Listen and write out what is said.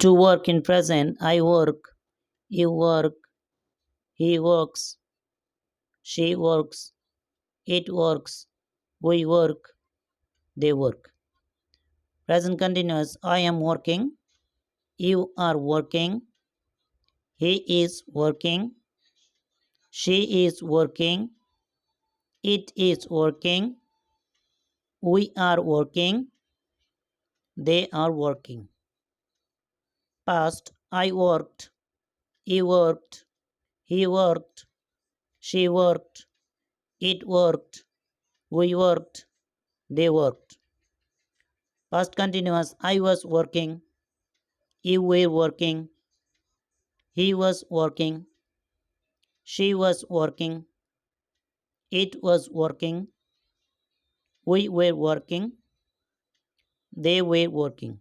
To work in present, I work, you work, he works, she works, it works, we work, they work. Present continuous, I am working, you are working, he is working, she is working, it is working, we are working, they are working. Past, I worked, he worked, he worked, she worked, it worked, we worked, they worked. Past continuous, I was working, you were working, he was working, she was working, it was working, we were working, they were working.